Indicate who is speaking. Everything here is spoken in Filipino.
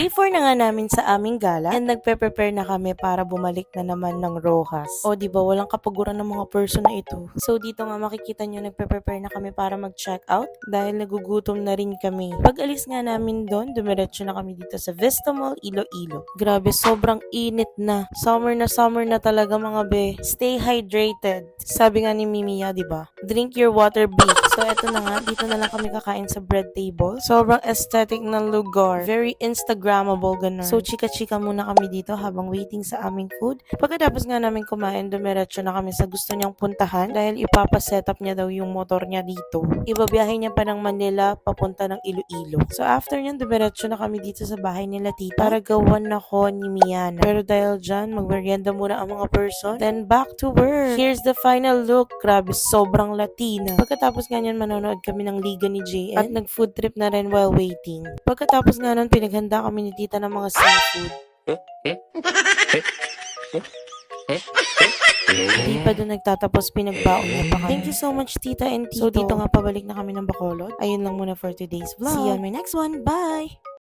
Speaker 1: Day 4 na nga namin sa aming gala and nagpe-prepare na kami para bumalik na naman ng Rojas. O diba walang kapaguran ng mga person na ito. So dito nga makikita nyo nagpe-prepare na kami para mag-check out dahil nagugutom na rin kami. Pag alis nga namin doon, dumiretso na kami dito sa Vista Mall, Iloilo. Grabe, sobrang init na. Summer na talaga mga be. Stay hydrated. Sabi nga ni Mimiya, diba? Drink your water, B. So eto na nga, dito na lang kami kakain sa bread table. Sobrang aesthetic ng lugar. Very Instagrammable, ganun. So chika-chika muna kami dito habang waiting sa aming food. Pagkatapos nga namin kumain, dumiretso na kami sa gusto niyang puntahan dahil ipapasetup niya daw yung motor niya dito. Ibabiyahe niya pa ng Manila papunta ng Iloilo. So after nyan, dumiretso na kami dito sa bahay nila tita para gawan ako ni Miana. Pero dahil dyan, magmerienda muna ang mga person. Then back to work. Here's the final look. Grabe, sobrang Latina. Pagkatapos nga nyan, manonood kami ng Liga ni JN at nag-food trip na rin while waiting. Pagkatapos nga nun, pinaghanda kami ni tita ng mga seafood. Hindi pa doon nagtatapos, pinagbaon niya pa kami. Thank you so much, tita and tito. So dito nga pabalik na kami ng Bacolod. Ayun lang muna for today's vlog. See you on my next one. Bye!